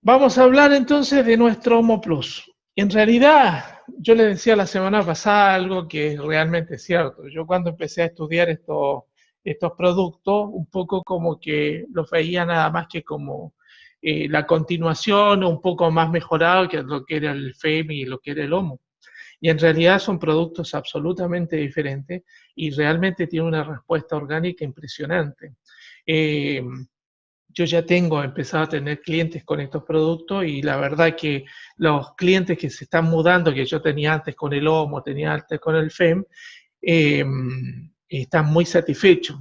Vamos a hablar entonces de nuestro Homo Plus. En realidad, yo les decía la semana pasada algo que es realmente cierto. Yo cuando empecé a estudiar estos productos, un poco como que los veía nada más que como la continuación o un poco más mejorado que lo que era el FEM y lo que era el Homo. Y en realidad son productos absolutamente diferentes y realmente tienen una respuesta orgánica impresionante. Eh, yo ya tengo empezado a tener clientes con estos productos y la verdad que los clientes que se están mudando, que yo tenía antes con el Homo, tenía antes con el FEM, eh, están muy satisfechos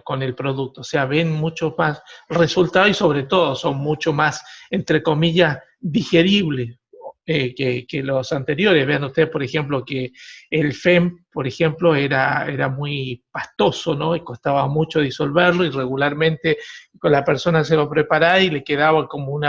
con el producto. O sea, ven mucho más resultados y sobre todo son mucho más, entre comillas, digeribles que los anteriores. Vean ustedes, por ejemplo, que el FEM, por ejemplo, era muy pastoso, ¿no? Y costaba mucho disolverlo y regularmente con la persona se lo preparaba y le quedaba como un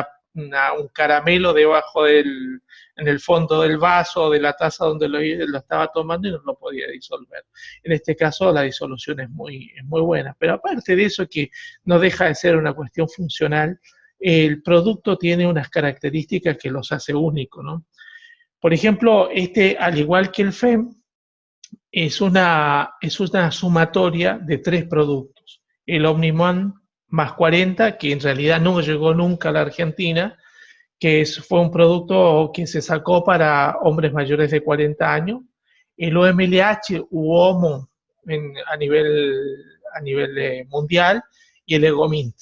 caramelo debajo en el fondo del vaso o de la taza donde lo estaba tomando y no lo podía disolver. En este caso la disolución es muy buena, pero aparte de eso que no deja de ser una cuestión funcional, el producto tiene unas características que los hace únicos, ¿no? Por ejemplo, al igual que el FEM, es una sumatoria de 3 productos. El Omniman más 40, que en realidad no llegó nunca a la Argentina, fue un producto que se sacó para hombres mayores de 40 años. El OMLH u HOMO a nivel mundial y el Egomint.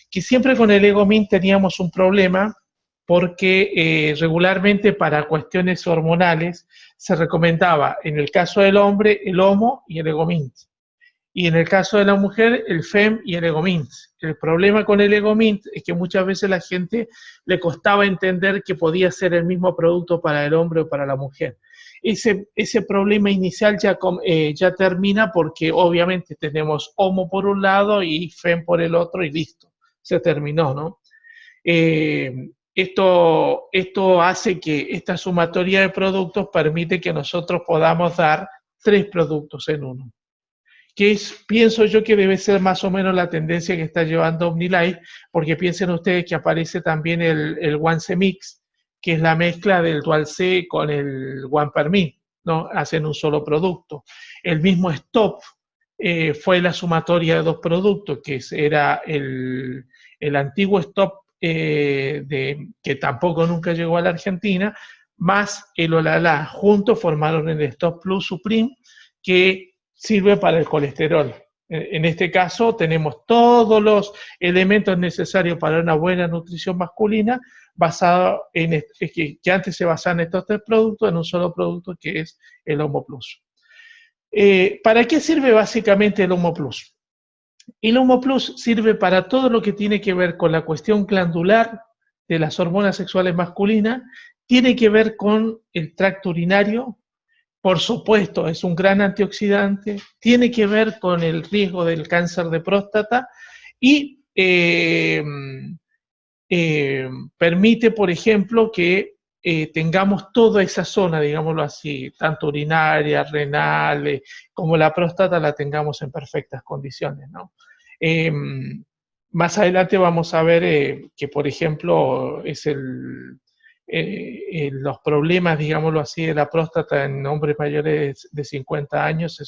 Que siempre con el Egomint teníamos un problema porque regularmente para cuestiones hormonales se recomendaba en el caso del hombre el Homo y el Egomint. Y en el caso de la mujer, el FEM y el Egomint. El problema con el Egomint es que muchas veces la gente le costaba entender que podía ser el mismo producto para el hombre o para la mujer. Ese problema inicial ya termina porque obviamente tenemos Homo por un lado y FEM por el otro y listo, se terminó, ¿no? Esto hace que esta sumatoria de productos permite que nosotros podamos dar 3 productos en uno. Pienso yo que debe ser más o menos la tendencia que está llevando OmniLife, porque piensen ustedes que aparece también el One C Mix, que es la mezcla del Dual C con el One Per Me, ¿no? Hacen un solo producto. El mismo Stop fue la sumatoria de 2 productos, que era el antiguo Stop, que tampoco nunca llegó a la Argentina, más el Olala. Juntos formaron el Stop Plus Supreme, que sirve para el colesterol. En este caso tenemos todos los elementos necesarios para una buena nutrición masculina basado que antes se basaban en estos 3 productos en un solo producto que es el Homo Plus. ¿Para qué sirve básicamente el Homo Plus? El Homo Plus sirve para todo lo que tiene que ver con la cuestión glandular de las hormonas sexuales masculinas, tiene que ver con el tracto urinario. Por supuesto, es un gran antioxidante, tiene que ver con el riesgo del cáncer de próstata y permite, por ejemplo, que tengamos toda esa zona, digámoslo así, tanto urinaria, renal, como la próstata la tengamos en perfectas condiciones, ¿no? Más adelante vamos a ver que, por ejemplo, los problemas, digámoslo así, de la próstata en hombres mayores de 50 años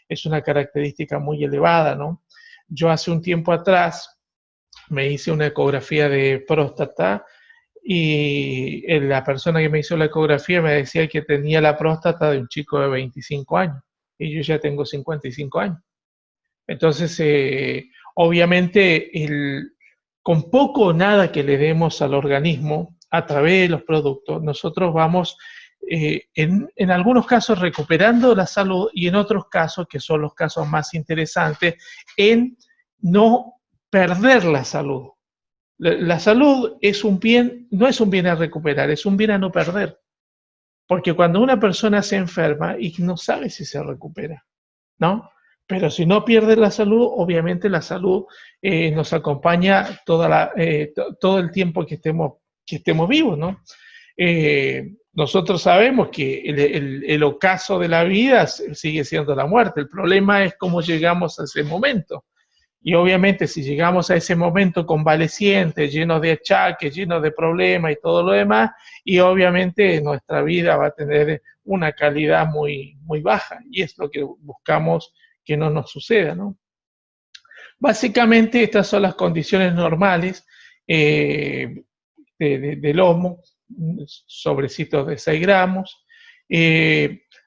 es una característica muy elevada, ¿no? Yo hace un tiempo atrás me hice una ecografía de próstata y la persona que me hizo la ecografía me decía que tenía la próstata de un chico de 25 años y yo ya tengo 55 años. Entonces, obviamente, con poco o nada que le demos al organismo a través de los productos, nosotros vamos, en algunos casos, recuperando la salud y en otros casos, que son los casos más interesantes, en no perder la salud. La salud es un bien, no es un bien a recuperar, es un bien a no perder. Porque cuando una persona se enferma y no sabe si se recupera, ¿no? Pero si no pierde la salud, obviamente la salud nos acompaña todo el tiempo que estemos vivos, ¿no? Nosotros sabemos que el ocaso de la vida sigue siendo la muerte. El problema es cómo llegamos a ese momento. Y obviamente si llegamos a ese momento convaleciente, lleno de achaques, lleno de problemas y todo lo demás, y obviamente nuestra vida va a tener una calidad muy, muy baja, y es lo que buscamos que no nos suceda, ¿no? Básicamente estas son las condiciones normales de lomo, sobrecitos de 6 gramos.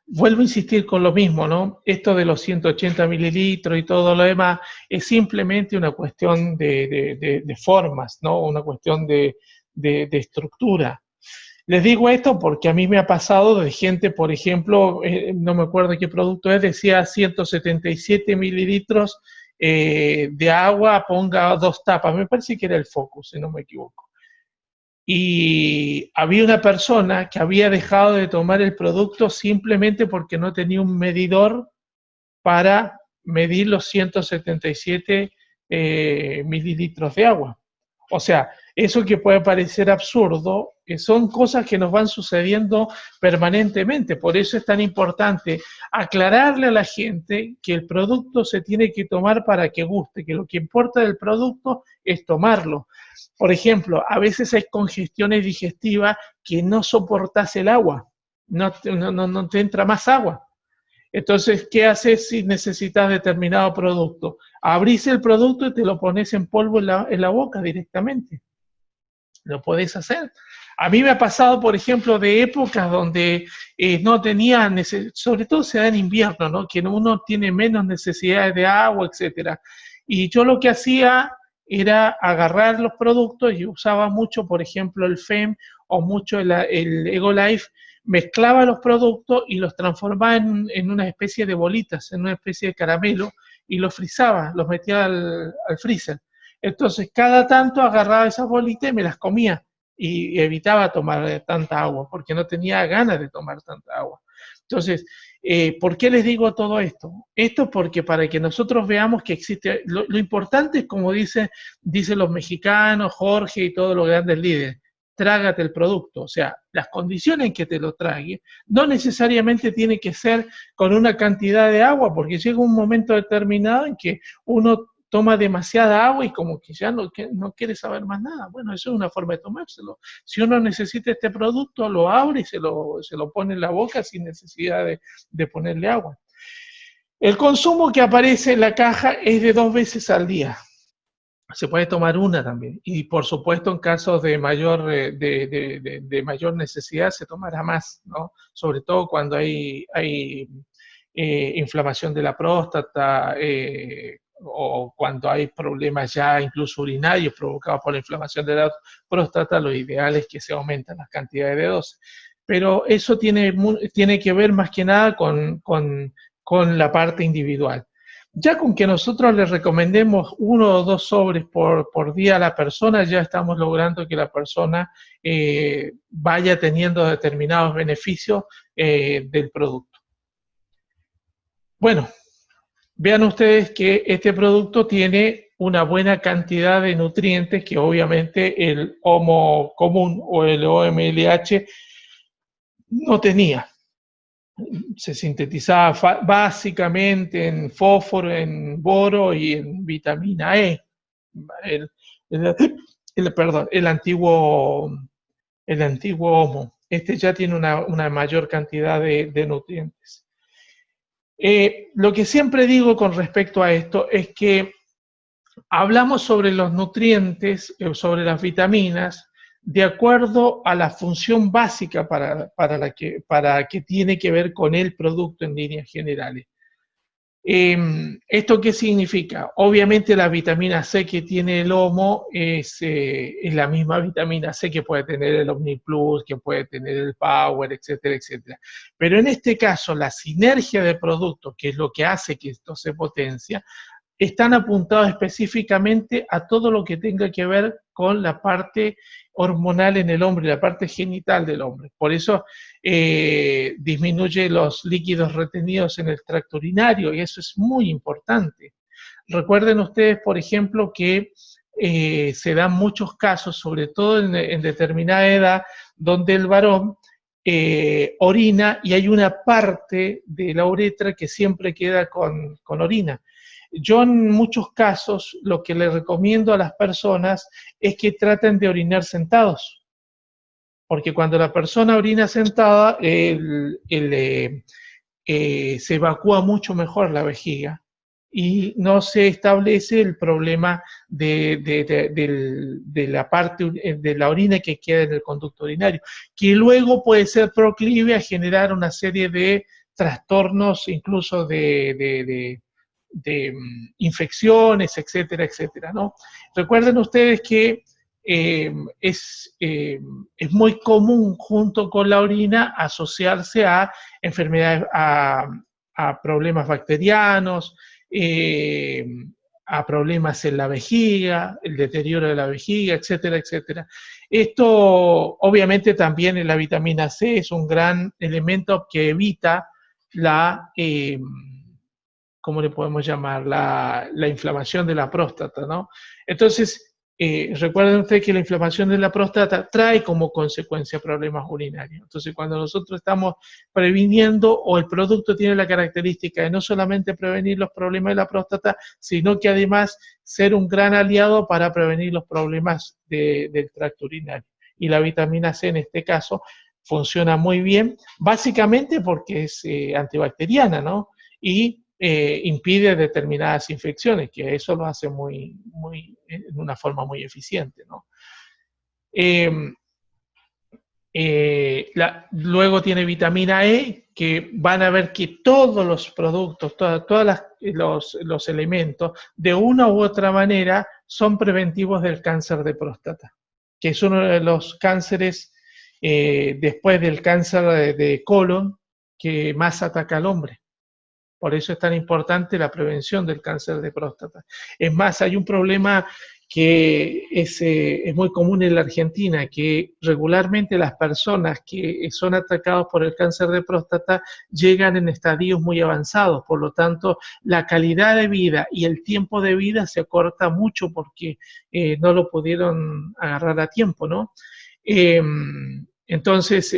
Vuelvo a insistir con lo mismo, ¿no? Esto de los 180 mililitros y todo lo demás es simplemente una cuestión de formas, ¿no? Una cuestión de estructura. Les digo esto porque a mí me ha pasado de gente, por ejemplo, no me acuerdo qué producto es, decía 177 mililitros de agua, ponga 2 tapas. Me parece que era el Focus, si no me equivoco. Y había una persona que había dejado de tomar el producto simplemente porque no tenía un medidor para medir los 177 mililitros de agua. O sea, eso que puede parecer absurdo, son cosas que nos van sucediendo permanentemente. Por eso es tan importante aclararle a la gente que el producto se tiene que tomar para que guste, que lo que importa del producto es tomarlo. Por ejemplo, a veces hay congestiones digestivas que no soportas el agua, no te entra más agua. Entonces, ¿qué haces si necesitas determinado producto? Abrís el producto y te lo pones en polvo en la boca directamente. Lo podés hacer. A mí me ha pasado, por ejemplo, de épocas donde no tenía, sobre todo se da en invierno, ¿no? Que uno tiene menos necesidades de agua, etcétera. Y yo lo que hacía era agarrar los productos y usaba mucho, por ejemplo, el FEM o mucho el Egolife, mezclaba los productos y los transformaba en una especie de bolitas, en una especie de caramelo, y los frizaba, los metía al freezer. Entonces, cada tanto agarraba esas bolitas y me las comía, y evitaba tomar tanta agua, porque no tenía ganas de tomar tanta agua. Entonces, ¿por qué les digo todo esto? Esto porque para que nosotros veamos que existe, lo importante es como dicen los mexicanos, Jorge y todos los grandes líderes, trágate el producto, o sea, las condiciones en que te lo trague no necesariamente tiene que ser con una cantidad de agua, porque llega un momento determinado en que uno toma demasiada agua y como que ya no quiere saber más nada. Bueno, eso es una forma de tomárselo. Si uno necesita este producto, lo abre y se lo pone en la boca sin necesidad de ponerle agua. El consumo que aparece en la caja es de 2 veces al día. Se puede tomar una también. Y por supuesto, en casos de mayor necesidad, se tomará más, ¿no? Sobre todo cuando hay inflamación de la próstata, o cuando hay problemas ya incluso urinarios provocados por la inflamación de la próstata, lo ideal es que se aumenten las cantidades de dosis. Pero eso tiene que ver más que nada con la parte individual. Ya con que nosotros le recomendemos 1 o 2 sobres por día a la persona, ya estamos logrando que la persona vaya teniendo determinados beneficios del producto. Bueno, vean ustedes que este producto tiene una buena cantidad de nutrientes que obviamente el Homo común o el OMLH no tenía. Se sintetizaba básicamente en fósforo, en boro y en vitamina E. El antiguo Homo. Este ya tiene una mayor cantidad de nutrientes. Lo que siempre digo con respecto a esto es que hablamos sobre los nutrientes, sobre las vitaminas, de acuerdo a la función básica para que tiene que ver con el producto en líneas generales. ¿Esto qué significa? Obviamente la vitamina C que tiene el Homo es la misma vitamina C que puede tener el OmniPlus, que puede tener el Power, etcétera, etcétera. Pero en este caso, la sinergia de productos, que es lo que hace que esto se potencia, están apuntados específicamente a todo lo que tenga que ver con la parte hormonal en el hombre, la parte genital del hombre. Por eso disminuye los líquidos retenidos en el tracto urinario, y eso es muy importante. Recuerden ustedes, por ejemplo, que se dan muchos casos, sobre todo en determinada edad, donde el varón orina y hay una parte de la uretra que siempre queda con orina. Yo en muchos casos lo que le recomiendo a las personas es que traten de orinar sentados, porque cuando la persona orina sentada, se evacúa mucho mejor la vejiga y no se establece el problema de la parte de la orina que queda en el conducto urinario, que luego puede ser proclive a generar una serie de trastornos, incluso de infecciones, etcétera, etcétera, ¿no? Recuerden ustedes que eh, es, eh, es muy común junto con la orina asociarse a enfermedades, a problemas bacterianos, eh, a problemas en la vejiga, el deterioro de la vejiga, etcétera, etcétera. Esto obviamente también en la vitamina C es un gran elemento que evita la, ¿cómo le podemos llamar? La inflamación de la próstata, ¿no? Entonces, recuerden ustedes que la inflamación de la próstata trae como consecuencia problemas urinarios. Entonces, cuando nosotros estamos previniendo o el producto tiene la característica de no solamente prevenir los problemas de la próstata, sino que además ser un gran aliado para prevenir los problemas del tracto urinario. Y la vitamina C en este caso funciona muy bien, básicamente porque es antibacteriana, ¿no? Y impide determinadas infecciones, que eso lo hace en una forma muy eficiente, ¿no? Eh, luego tiene vitamina E, que van a ver que todos los productos, todos los elementos, de una u otra manera, son preventivos del cáncer de próstata, que es uno de los cánceres, después del cáncer de colon, que más ataca al hombre. Por eso es tan importante la prevención del cáncer de próstata. Es más, hay un problema que es muy común en la Argentina, que regularmente las personas que son atacadas por el cáncer de próstata llegan en estadios muy avanzados, por lo tanto la calidad de vida y el tiempo de vida se acorta mucho porque no lo pudieron agarrar a tiempo, ¿no? Entonces,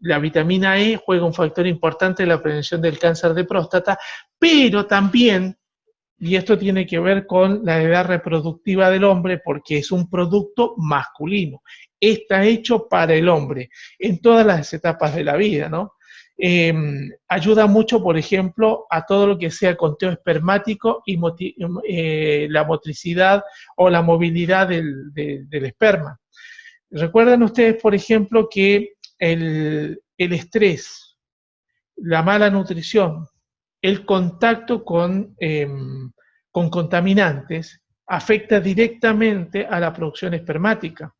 la vitamina E juega un factor importante en la prevención del cáncer de próstata, pero también, y esto tiene que ver con la edad reproductiva del hombre, porque es un producto masculino, está hecho para el hombre en todas las etapas de la vida, ¿no? Ayuda mucho, por ejemplo, a todo lo que sea conteo espermático y la motricidad o la movilidad del esperma. Recuerden ustedes, por ejemplo, que el estrés, la mala nutrición, el contacto con contaminantes afecta directamente a la producción espermática.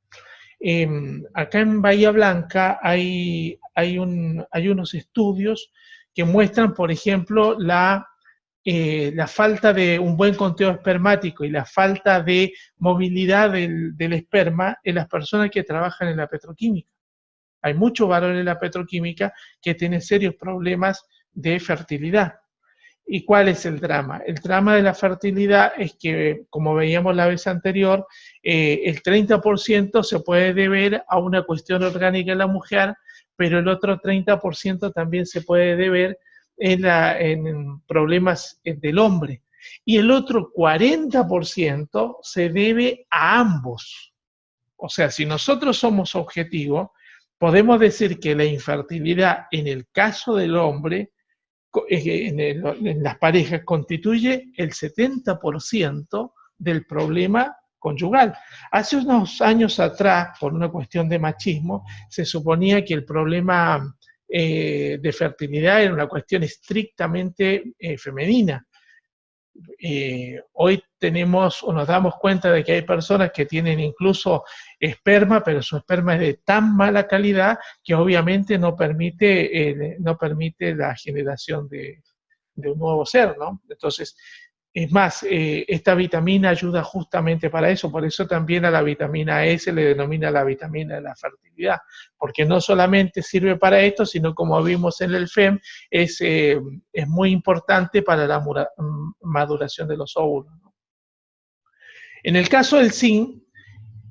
Acá en Bahía Blanca hay unos estudios que muestran, por ejemplo, la falta de un buen conteo espermático y la falta de movilidad del esperma en las personas que trabajan en la petroquímica. Hay muchos varones en la petroquímica que tienen serios problemas de fertilidad. ¿Y cuál es el drama? El drama de la fertilidad es que, como veíamos la vez anterior, el 30% se puede deber a una cuestión orgánica en la mujer, pero el otro 30% también se puede deber en problemas del hombre. Y el otro 40% se debe a ambos. O sea, si nosotros somos objetivos, podemos decir que la infertilidad en el caso del hombre, en las parejas, constituye el 70% del problema conyugal. Hace unos años atrás, por una cuestión de machismo, se suponía que el problema de fertilidad era una cuestión estrictamente femenina. Hoy tenemos o nos damos cuenta de que hay personas que tienen incluso esperma, pero su esperma es de tan mala calidad que obviamente no permite la generación de un nuevo ser, ¿no? Entonces, es más, esta vitamina ayuda justamente para eso, por eso también a la vitamina E se le denomina la vitamina de la fertilidad, porque no solamente sirve para esto, sino como vimos en el FEM, es muy importante para la maduración de los óvulos, ¿no? En el caso del zinc,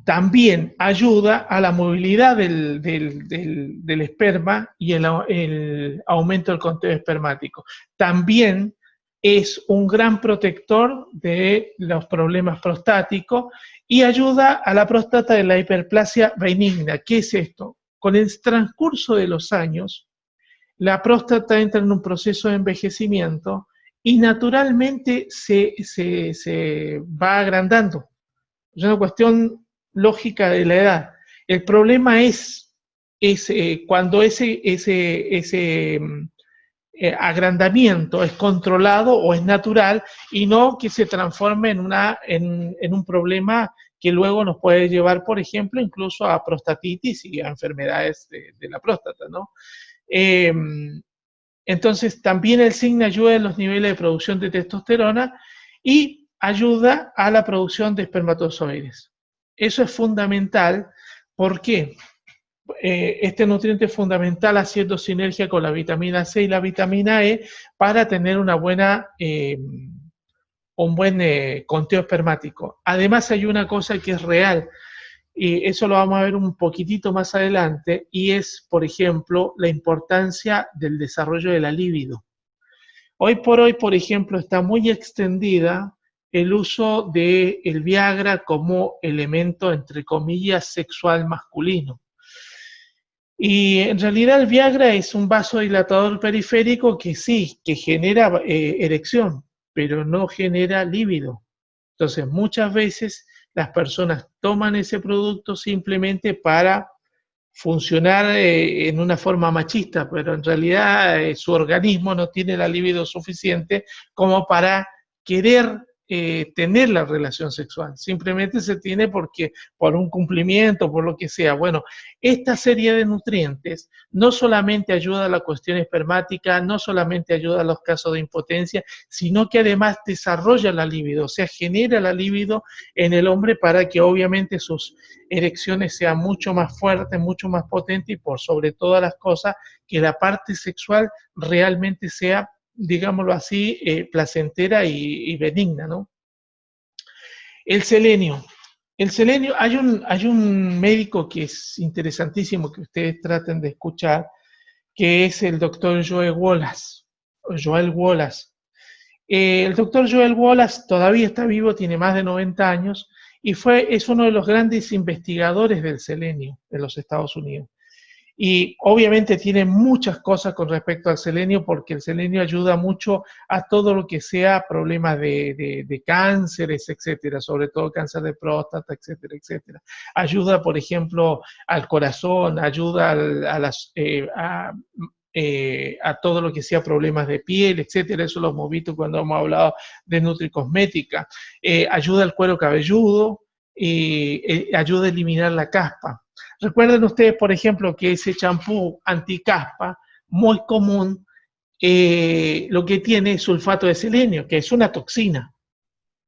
también ayuda a la movilidad del esperma y el aumento del conteo espermático. También es un gran protector de los problemas prostáticos y ayuda a la próstata de la hiperplasia benigna. ¿Qué es esto? Con el transcurso de los años, la próstata entra en un proceso de envejecimiento y naturalmente se va agrandando. Es una cuestión lógica de la edad. El problema es cuando ese agrandamiento es controlado o es natural y no que se transforme en un problema que luego nos puede llevar, por ejemplo, incluso a prostatitis y a enfermedades de la próstata, ¿no? Eh, entonces, también el SIGN ayuda en los niveles de producción de testosterona y ayuda a la producción de espermatozoides. Eso es fundamental. ¿Por qué? Este nutriente es fundamental haciendo sinergia con la vitamina C y la vitamina E para tener un buen conteo espermático. Además hay una cosa que es real, y eso lo vamos a ver un poquitito más adelante, y es, por ejemplo, la importancia del desarrollo de la libido. Hoy por hoy, por ejemplo, está muy extendida el uso del Viagra como elemento, entre comillas, sexual masculino. Y en realidad el Viagra es un vasodilatador periférico que sí, que genera erección, pero no genera líbido. Entonces, muchas veces las personas toman ese producto simplemente para funcionar en una forma machista, pero en realidad su organismo no tiene la libido suficiente como para querer tener la relación sexual. Simplemente se tiene porque por un cumplimiento, por lo que sea. Bueno, esta serie de nutrientes no solamente ayuda a la cuestión espermática, no solamente ayuda a los casos de impotencia, sino que además desarrolla la libido, o sea, genera la libido en el hombre para que obviamente sus erecciones sean mucho más fuertes, mucho más potentes y por sobre todas las cosas que la parte sexual realmente sea, digámoslo así, placentera y benigna, ¿no? El selenio. El selenio, hay un médico que es interesantísimo que ustedes traten de escuchar, que es el doctor Joel Wallace. Joel Wallace. El doctor Joel Wallace todavía está vivo, tiene más de 90 años y es uno de los grandes investigadores del selenio en los Estados Unidos. Y obviamente tiene muchas cosas con respecto al selenio, porque el selenio ayuda mucho a todo lo que sea problemas de cánceres, etcétera, sobre todo cáncer de próstata, etcétera, etcétera. Ayuda, por ejemplo, al corazón, ayuda a todo lo que sea problemas de piel, etcétera. Eso lo hemos visto cuando hemos hablado de nutricosmética. Ayuda al cuero cabelludo, ayuda a eliminar la caspa. Recuerden ustedes, por ejemplo, que ese champú anticaspa, muy común, lo que tiene es sulfato de selenio, que es una toxina.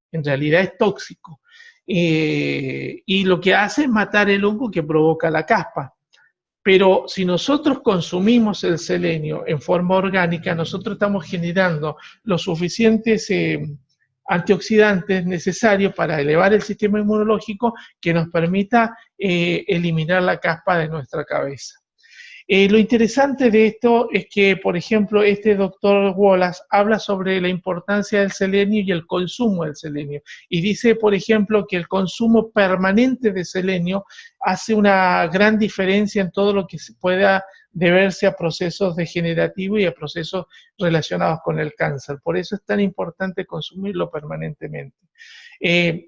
En realidad es tóxico. Y lo que hace es matar el hongo que provoca la caspa. Pero si nosotros consumimos el selenio en forma orgánica, nosotros estamos generando los suficientes antioxidantes necesarios para elevar el sistema inmunológico que nos permita eliminar la caspa de nuestra cabeza. Lo interesante de esto es que, por ejemplo, este doctor Wallace habla sobre la importancia del selenio y el consumo del selenio. Y dice, por ejemplo, que el consumo permanente de selenio hace una gran diferencia en todo lo que se pueda deberse a procesos degenerativos y a procesos relacionados con el cáncer. Por eso es tan importante consumirlo permanentemente.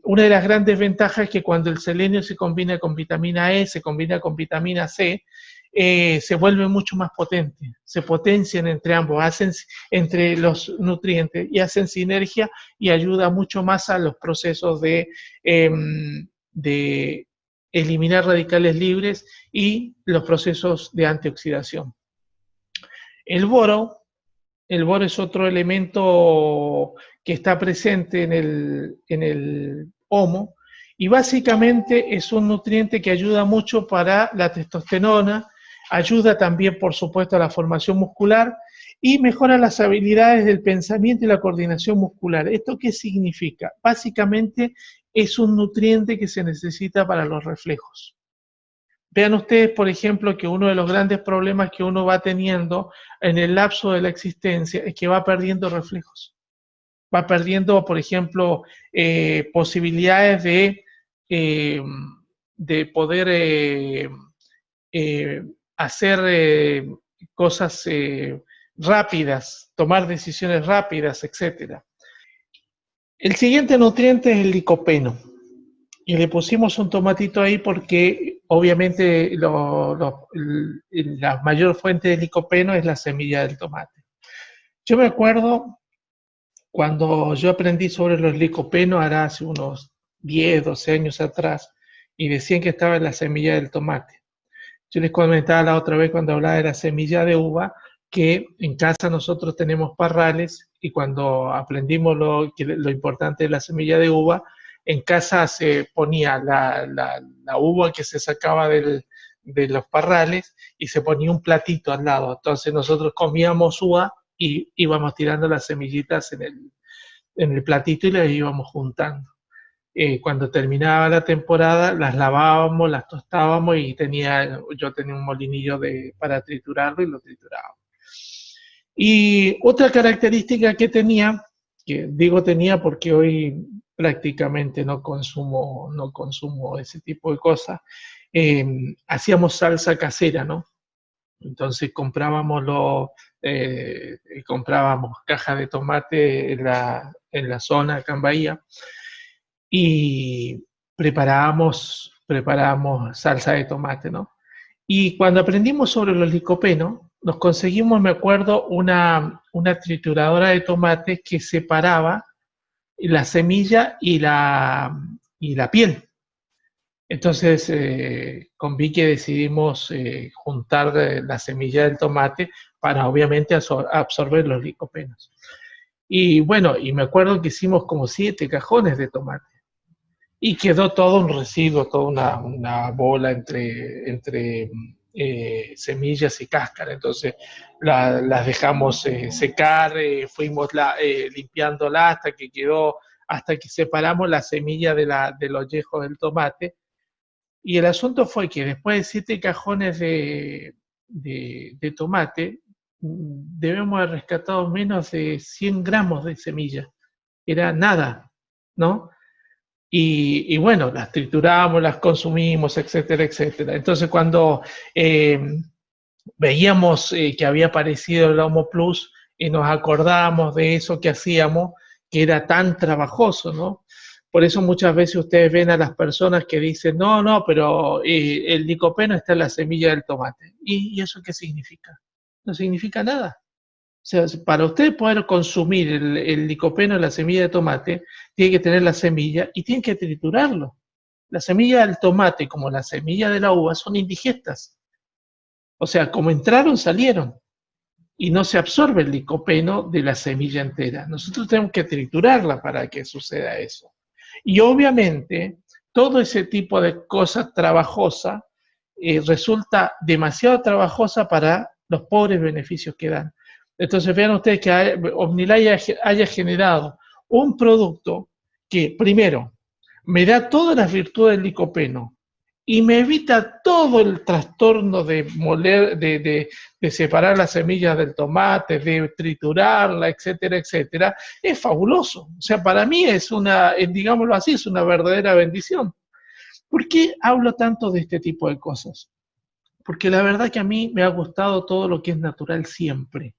Una de las grandes ventajas es que cuando el selenio se combina con vitamina E, se combina con vitamina C, se vuelve mucho más potente, se potencian entre ambos, hacen entre los nutrientes y hacen sinergia y ayuda mucho más a los procesos de eliminar radicales libres y los procesos de antioxidación. El boro es otro elemento que está presente en el homo y básicamente es un nutriente que ayuda mucho para la testosterona, ayuda también, por supuesto, a la formación muscular y mejora las habilidades del pensamiento y la coordinación muscular. ¿Esto qué significa? Básicamente es un nutriente que se necesita para los reflejos. Vean ustedes, por ejemplo, que uno de los grandes problemas que uno va teniendo en el lapso de la existencia es que va perdiendo reflejos. va perdiendo, por ejemplo, posibilidades eh, de poder hacer cosas rápidas, tomar decisiones rápidas, etcétera. El siguiente nutriente es el licopeno. Y le pusimos un tomatito ahí porque obviamente la mayor fuente de licopeno es la semilla del tomate. Yo me acuerdo cuando yo aprendí sobre los licopenos, hará hace unos 10, 12 años atrás, y decían que estaba en la semilla del tomate. Yo les comentaba la otra vez cuando hablaba de la semilla de uva, que en casa nosotros tenemos parrales y cuando aprendimos lo importante de la semilla de uva, en casa se ponía la uva que se sacaba de los parrales y se ponía un platito al lado. Entonces nosotros comíamos uva y íbamos tirando las semillitas en el platito y las íbamos juntando. Cuando terminaba la temporada, las lavábamos, las tostábamos y yo tenía un molinillo para triturarlo y lo triturábamos. Y otra característica que tenía, que digo tenía porque hoy prácticamente no consumo ese tipo de cosas, hacíamos salsa casera, ¿no? Entonces comprábamos cajas de tomate en la zona acá en Bahía y preparábamos salsa de tomate, ¿no? Y cuando aprendimos sobre los licopenos, nos conseguimos, me acuerdo, una trituradora de tomate que separaba la semilla y la piel. Entonces, con Vicky decidimos juntar la semilla del tomate para obviamente absorber los licopenos. Y bueno, y me acuerdo que hicimos como 7 cajones de tomate. Y quedó todo un residuo, toda una bola entre semillas y cáscara. Entonces las dejamos secar, fuimos limpiándola hasta que separamos la semilla del ollejo del tomate. Y el asunto fue que después de 7 cajones de tomate, debemos haber rescatado menos de 100 gramos de semilla. Era nada, ¿no? Y bueno, las trituramos, las consumimos, etcétera, etcétera. Entonces cuando veíamos que había aparecido el Homo Plus y nos acordábamos de eso que hacíamos, que era tan trabajoso, ¿no? Por eso muchas veces ustedes ven a las personas que dicen, no, pero el licopeno está en la semilla del tomate. ¿Y eso qué significa? No significa nada. O sea, para usted poder consumir el licopeno, la semilla de tomate, tiene que tener la semilla y tiene que triturarlo. La semilla del tomate, como la semilla de la uva, son indigestas. O sea, como entraron, salieron. Y no se absorbe el licopeno de la semilla entera. Nosotros tenemos que triturarla para que suceda eso. Y obviamente, todo ese tipo de cosas trabajosas resulta demasiado trabajosa para los pobres beneficios que dan. Entonces vean ustedes que OmniLife haya generado un producto que, primero, me da todas las virtudes del licopeno y me evita todo el trastorno de moler, de separar las semillas del tomate, de triturarla, etcétera, etcétera. Es fabuloso. O sea, para mí es digámoslo así, es una verdadera bendición. ¿Por qué hablo tanto de este tipo de cosas? Porque la verdad que a mí me ha gustado todo lo que es natural siempre.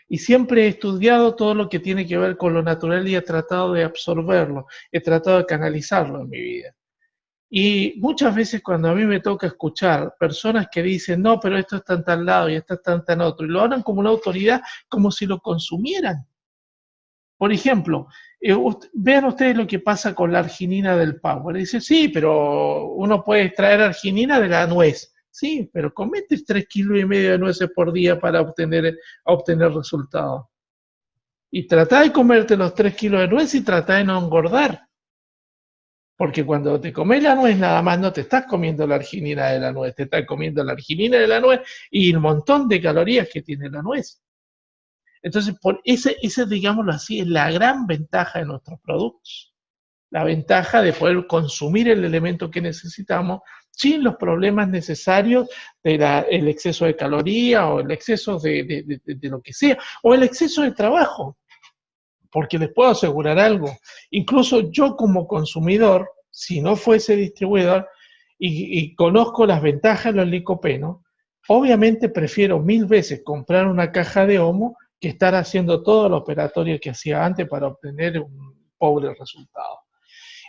Y siempre he estudiado todo lo que tiene que ver con lo natural y he tratado de absorberlo, he tratado de canalizarlo en mi vida. Y muchas veces cuando a mí me toca escuchar personas que dicen, no, pero esto está en tal lado y esto está en tal otro, y lo hablan como una autoridad, como si lo consumieran. Por ejemplo, vean ustedes lo que pasa con la arginina del pavo. Le dicen, sí, pero uno puede extraer arginina de la nuez. Sí, pero comete 3,5 kilos de nueces por día para obtener resultados. Y trata de comerte los 3 kilos de nuez y trata de no engordar. Porque cuando te comes la nuez nada más no te estás comiendo la arginina de la nuez, te estás comiendo la arginina de la nuez y el montón de calorías que tiene la nuez. Entonces, ese, digámoslo así, es la gran ventaja de nuestros productos. La ventaja de poder consumir el elemento que necesitamos sin los problemas necesarios del exceso de calorías o el exceso de lo que sea, o el exceso de trabajo. porque les puedo asegurar algo, incluso yo como consumidor, si no fuese distribuidor y conozco las ventajas de los licopenos, obviamente prefiero 1000 veces comprar una caja de Omo que estar haciendo todo lo operatorio que hacía antes para obtener un pobre resultado.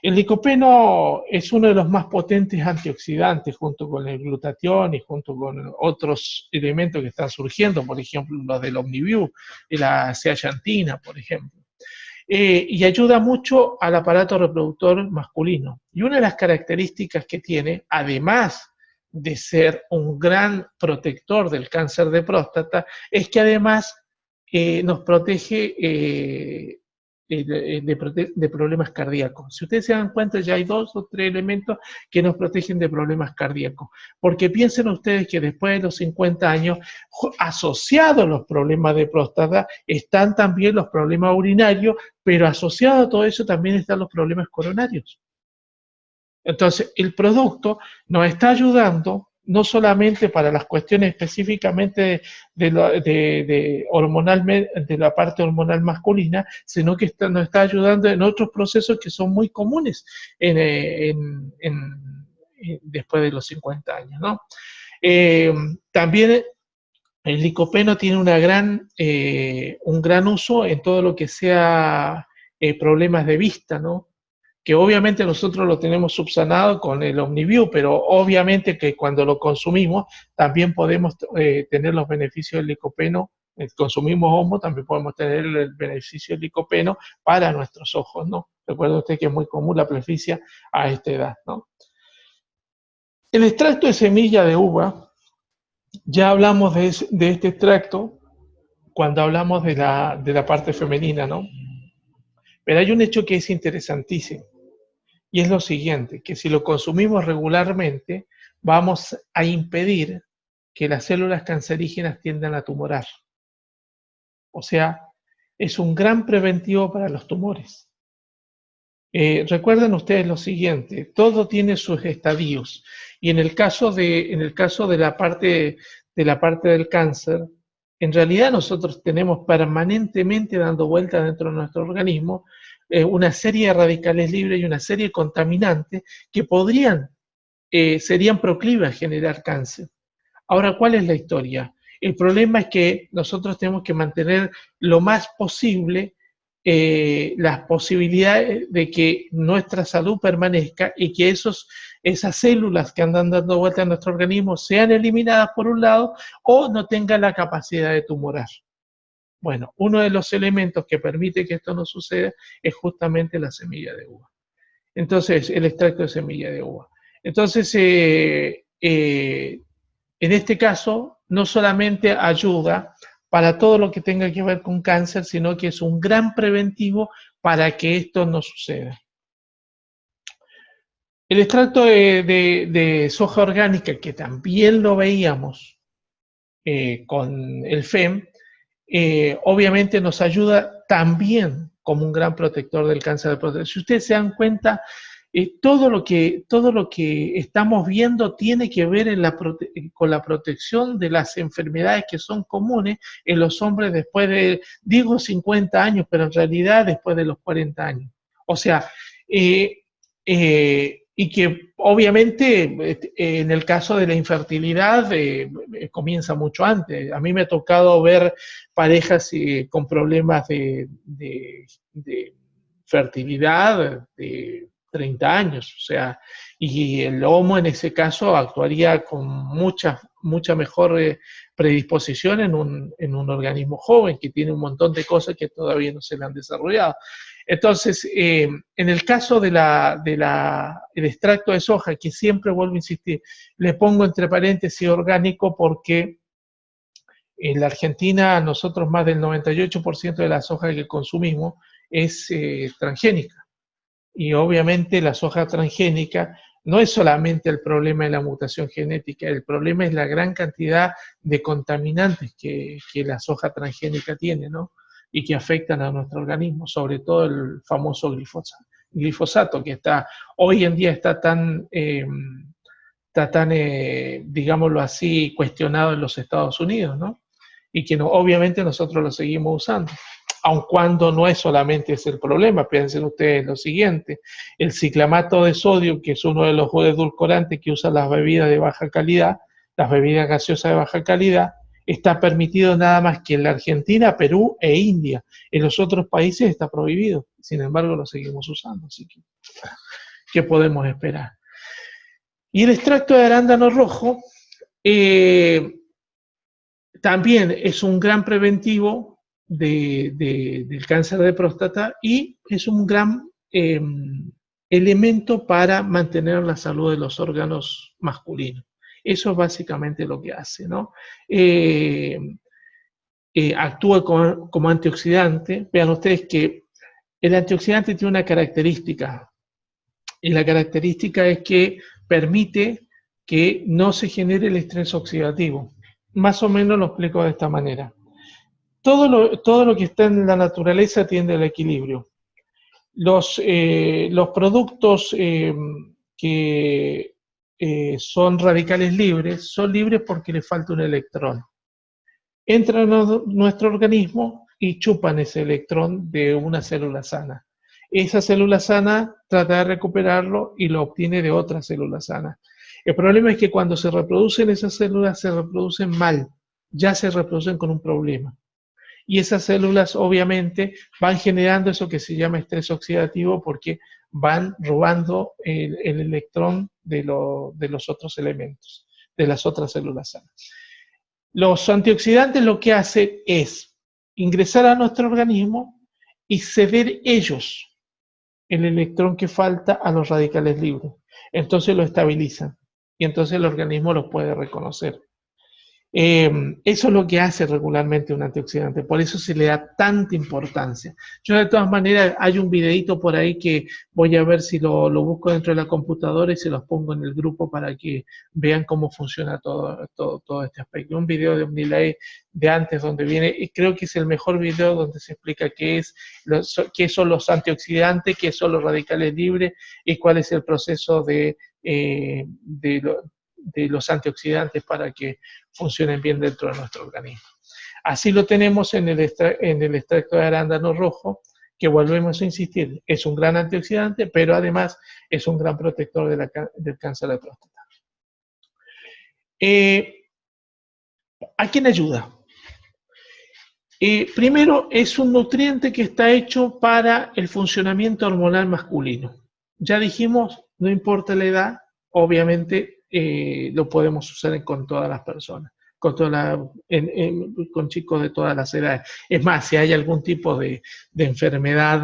El licopeno es uno de los más potentes antioxidantes junto con el glutatión y junto con otros elementos que están surgiendo, por ejemplo, los del Omniview y la zeaxantina, por ejemplo. Y ayuda mucho al aparato reproductor masculino. Y una de las características que tiene, además de ser un gran protector del cáncer de próstata, es que además nos protege de problemas cardíacos. Si ustedes se dan cuenta, ya hay 2 o 3 elementos que nos protegen de problemas cardíacos. Porque piensen ustedes que después de los 50 años, asociados a los problemas de próstata, están también los problemas urinarios, pero asociado a todo eso también están los problemas coronarios. Entonces, el producto nos está ayudando no solamente para las cuestiones específicamente de la parte hormonal masculina, sino que nos está ayudando en otros procesos que son muy comunes después de los 50 años, ¿no? También el licopeno tiene un gran uso en todo lo que sea problemas de vista, ¿no? Que obviamente nosotros lo tenemos subsanado con el Omniview, pero obviamente que cuando lo consumimos también podemos tener los beneficios del licopeno. Consumimos Omo, también podemos tener el beneficio del licopeno para nuestros ojos, ¿no? Recuerden usted que es muy común la presbicia a esta edad, ¿no? El extracto de semilla de uva, ya hablamos de este extracto cuando hablamos de la parte femenina, ¿no? Pero hay un hecho que es interesantísimo. Y es lo siguiente, que si lo consumimos regularmente, vamos a impedir que las células cancerígenas tiendan a tumorar. O sea, es un gran preventivo para los tumores. Recuerden ustedes lo siguiente, todo tiene sus estadios. Y en el caso de la parte del cáncer, en realidad nosotros tenemos permanentemente dando vueltas dentro de nuestro organismo una serie de radicales libres y una serie de contaminantes que serían proclives a generar cáncer. Ahora, ¿cuál es la historia? El problema es que nosotros tenemos que mantener lo más posible las posibilidades de que nuestra salud permanezca y que esas células que andan dando vueltas en nuestro organismo sean eliminadas por un lado o no tengan la capacidad de tumorar. Bueno, uno de los elementos que permite que esto no suceda es justamente la semilla de uva. Entonces, el extracto de semilla de uva. Entonces, en este caso, no solamente ayuda para todo lo que tenga que ver con cáncer, sino que es un gran preventivo para que esto no suceda. El extracto de soja orgánica, que también lo veíamos con el FEM, obviamente nos ayuda también como un gran protector del cáncer de próstata. Si ustedes se dan cuenta, todo lo que estamos viendo tiene que ver con la protección de las enfermedades que son comunes en los hombres después de, digo 50 años, pero en realidad después de los 40 años. O sea, y que obviamente en el caso de la infertilidad comienza mucho antes. A mí me ha tocado ver parejas con problemas de fertilidad de 30 años, o sea, y el Omo en ese caso actuaría con mucha mejor predisposición en un organismo joven que tiene un montón de cosas que todavía no se le han desarrollado. Entonces, en el caso del extracto de soja, que siempre vuelvo a insistir, le pongo entre paréntesis orgánico porque en la Argentina nosotros más del 98% de la soja que consumimos es transgénica. Y obviamente la soja transgénica no es solamente el problema de la mutación genética, el problema es la gran cantidad de contaminantes que la soja transgénica tiene, ¿no? Y que afectan a nuestro organismo, sobre todo el famoso glifosato que hoy en día está tan digámoslo así, cuestionado en los Estados Unidos, ¿no? y que no, obviamente nosotros lo seguimos usando, aun cuando no es solamente ese el problema. Piensen ustedes lo siguiente: el ciclamato de sodio, que es uno de los edulcorantes que usan las bebidas de baja calidad, las bebidas gaseosas de baja calidad, está permitido nada más que en la Argentina, Perú e India. En los otros países está prohibido, sin embargo lo seguimos usando, así que, ¿qué podemos esperar? Y el extracto de arándano rojo también es un gran preventivo del cáncer de próstata y es un gran elemento para mantener la salud de los órganos masculinos. Eso es básicamente lo que hace, ¿no? Actúa como antioxidante. Vean ustedes que el antioxidante tiene una característica, y la característica es que permite que no se genere el estrés oxidativo. Más o menos lo explico de esta manera. Todo lo que está en la naturaleza tiende al equilibrio. Los productos que son radicales libres, son libres porque les falta un electrón. Entran a nuestro organismo y chupan ese electrón de una célula sana. Esa célula sana trata de recuperarlo y lo obtiene de otra célula sana. El problema es que cuando se reproducen esas células, se reproducen mal, ya se reproducen con un problema. Y esas células obviamente van generando eso que se llama estrés oxidativo, porque van robando el electrón de los otros elementos, de las otras células sanas. Los antioxidantes lo que hacen es ingresar a nuestro organismo y ceder ellos el electrón que falta a los radicales libres. Entonces lo estabilizan y entonces el organismo los puede reconocer. Eso es lo que hace regularmente un antioxidante, por eso se le da tanta importancia. Yo de todas maneras, hay un videito por ahí que voy a ver si lo busco dentro de la computadora y se los pongo en el grupo para que vean cómo funciona todo este aspecto. Un video de Omnilay de antes donde viene, y creo que es el mejor video donde se explica qué son los antioxidantes, qué son los radicales libres y cuál es el proceso de los antioxidantes para que funcionen bien dentro de nuestro organismo. Así lo tenemos en el extracto de arándano rojo, que volvemos a insistir, es un gran antioxidante, pero además es un gran protector del cáncer de próstata. ¿A quién ayuda? Primero, es un nutriente que está hecho para el funcionamiento hormonal masculino. Ya dijimos, no importa la edad, obviamente lo podemos usar con todas las personas, con chicos de todas las edades. Es más, si hay algún tipo de enfermedad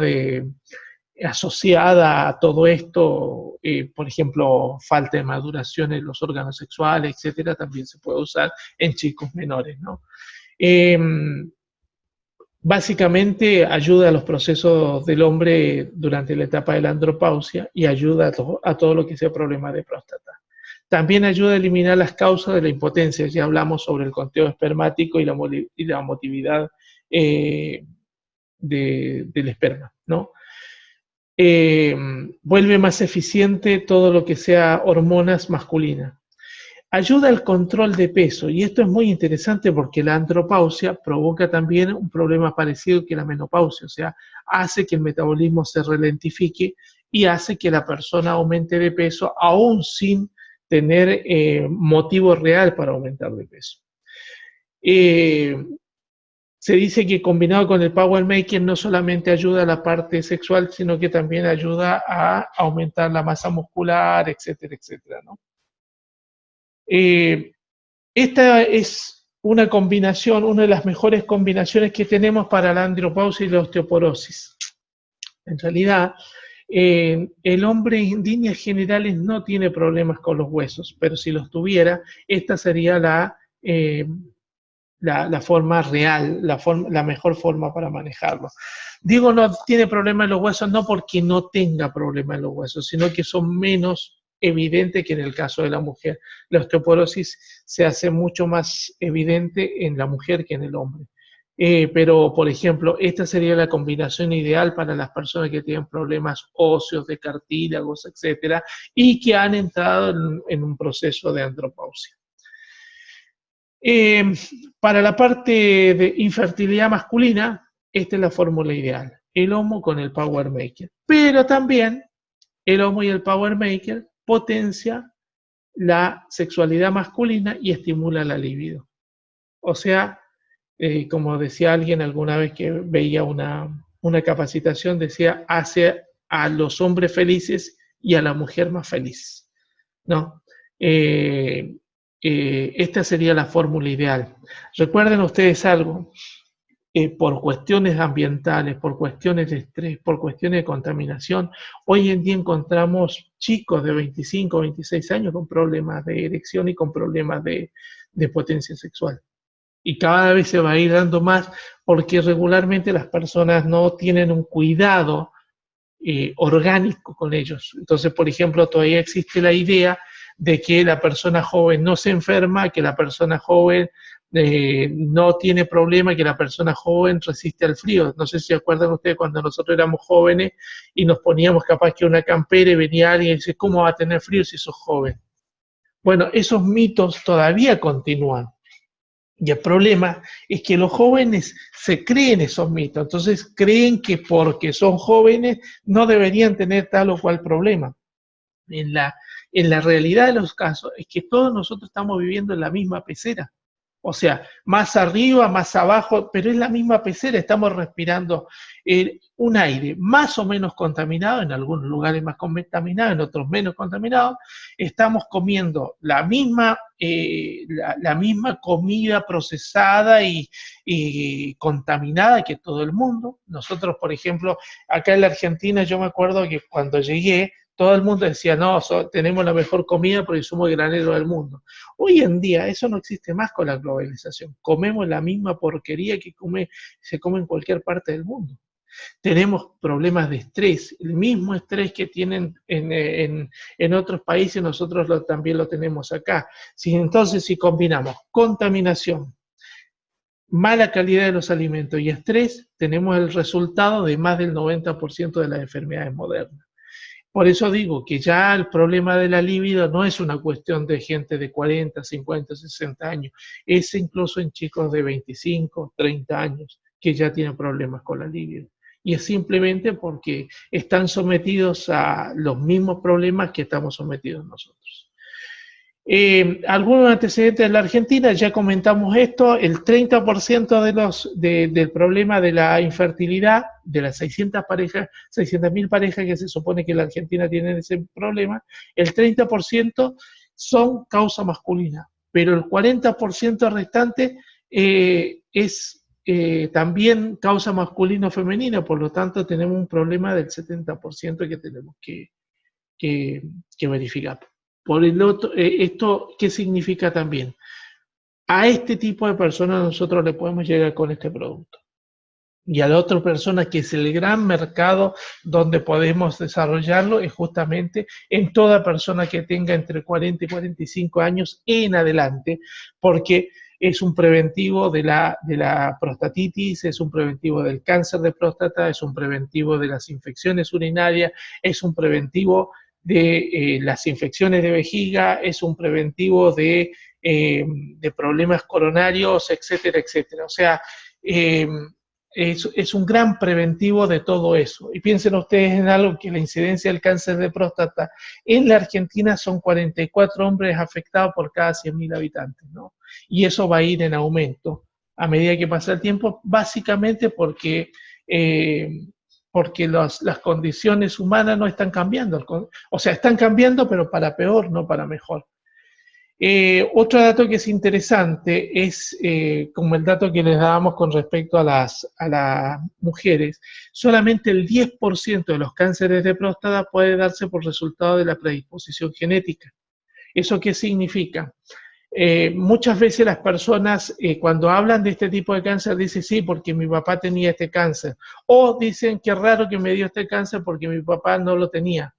asociada a todo esto, por ejemplo, falta de maduración en los órganos sexuales, etcétera, también se puede usar en chicos menores, ¿no? Básicamente ayuda a los procesos del hombre durante la etapa de la andropausia y ayuda a todo lo que sea problema de próstata. También ayuda a eliminar las causas de la impotencia. Ya hablamos sobre el conteo espermático y la motilidad del esperma, ¿no? Vuelve más eficiente todo lo que sea hormonas masculinas. Ayuda al control de peso, y esto es muy interesante porque la andropausia provoca también un problema parecido que la menopausia, o sea, hace que el metabolismo se ralentifique y hace que la persona aumente de peso aún sin tener motivo real para aumentar de peso. Se dice que combinado con el Power Maker no solamente ayuda a la parte sexual, sino que también ayuda a aumentar la masa muscular, etcétera, etcétera, ¿no? Esta es una combinación, una de las mejores combinaciones que tenemos para la andropausia y la osteoporosis. En realidad, el hombre en líneas generales no tiene problemas con los huesos, pero si los tuviera, esta sería la forma real, la mejor forma para manejarlo. Digo, no tiene problemas en los huesos, no porque no tenga problemas en los huesos, sino que son menos evidentes que en el caso de la mujer. La osteoporosis se hace mucho más evidente en la mujer que en el hombre. Pero, por ejemplo, esta sería la combinación ideal para las personas que tienen problemas óseos, de cartílagos, etcétera, y que han entrado en un proceso de andropausia. Eh, para la parte de infertilidad masculina, esta es la fórmula ideal. El Omo con el Power Maker. Pero también el Omo y el Power Maker potencia la sexualidad masculina y estimula la libido. O sea, como decía alguien alguna vez que veía una capacitación, decía, hace a los hombres felices y a la mujer más feliz, ¿no? Esta sería la fórmula ideal. Recuerden ustedes algo, por cuestiones ambientales, por cuestiones de estrés, por cuestiones de contaminación, hoy en día encontramos chicos de 25 o 26 años con problemas de erección y con problemas de potencia sexual. Y cada vez se va a ir dando más porque regularmente las personas no tienen un cuidado orgánico con ellos. Entonces, por ejemplo, todavía existe la idea de que la persona joven no se enferma, que la persona joven no tiene problema, que la persona joven resiste al frío. No sé si se acuerdan ustedes cuando nosotros éramos jóvenes y nos poníamos capaz que una campera y venía alguien y dice, ¿cómo va a tener frío si sos joven? Bueno, esos mitos todavía continúan. Y el problema es que los jóvenes se creen esos mitos, entonces creen que porque son jóvenes no deberían tener tal o cual problema. En la realidad de los casos es que todos nosotros estamos viviendo en la misma pecera. O sea, más arriba, más abajo, pero es la misma pecera, estamos respirando un aire más o menos contaminado, en algunos lugares más contaminado, en otros menos contaminado, estamos comiendo la misma comida procesada y contaminada que todo el mundo. Nosotros, por ejemplo, acá en la Argentina, yo me acuerdo que cuando llegué, todo el mundo decía, no, tenemos la mejor comida porque somos el granero del mundo. Hoy en día eso no existe más con la globalización. Comemos la misma porquería que se come en cualquier parte del mundo. Tenemos problemas de estrés, el mismo estrés que tienen en otros países, nosotros también lo tenemos acá. Entonces, si combinamos contaminación, mala calidad de los alimentos y estrés, tenemos el resultado de más del 90% de las enfermedades modernas. Por eso digo que ya el problema de la libido no es una cuestión de gente de 40, 50, 60 años, es incluso en chicos de 25, 30 años que ya tienen problemas con la libido. Y es simplemente porque están sometidos a los mismos problemas que estamos sometidos nosotros. Algunos antecedentes de la Argentina, ya comentamos esto, el 30% del problema de la infertilidad, de las 600.000 parejas que se supone que la Argentina tiene ese problema, el 30% son causa masculina, pero el 40% restante es también causa masculino-femenina, por lo tanto tenemos un problema del 70% que tenemos que verificar. Por el otro, ¿esto qué significa también? A este tipo de personas nosotros le podemos llegar con este producto. Y a la otra persona, que es el gran mercado donde podemos desarrollarlo, es justamente en toda persona que tenga entre 40 y 45 años en adelante, porque es un preventivo de la prostatitis, es un preventivo del cáncer de próstata, es un preventivo de las infecciones urinarias, es un preventivo de las infecciones de vejiga, es un preventivo de problemas coronarios, etcétera, etcétera. O sea, es un gran preventivo de todo eso. Y piensen ustedes en algo, que la incidencia del cáncer de próstata en la Argentina son 44 hombres afectados por cada 100.000 habitantes, ¿no? Y eso va a ir en aumento a medida que pasa el tiempo, básicamente porque las condiciones humanas no están cambiando, o sea, están cambiando, pero para peor, no para mejor. Otro dato que es interesante es como el dato que les dábamos con respecto a las mujeres, solamente el 10% de los cánceres de próstata puede darse por resultado de la predisposición genética. ¿Eso qué significa? Muchas veces las personas cuando hablan de este tipo de cáncer dicen sí, porque mi papá tenía este cáncer, o dicen qué raro que me dio este cáncer porque mi papá no lo tenía,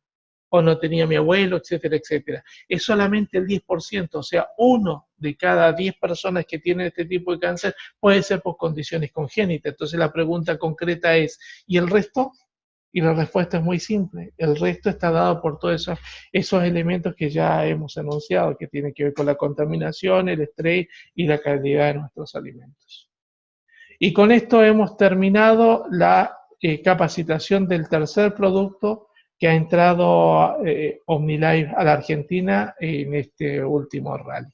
o no tenía mi abuelo, etcétera, etcétera. Es solamente el 10%, o sea, 1 de cada 10 personas que tienen este tipo de cáncer puede ser por condiciones congénitas. Entonces la pregunta concreta es, ¿y el resto? Y la respuesta es muy simple. El resto está dado por todos esos elementos que ya hemos anunciado, que tienen que ver con la contaminación, el estrés y la calidad de nuestros alimentos. Y con esto hemos terminado la capacitación del tercer producto que ha entrado OmniLife a la Argentina en este último rally.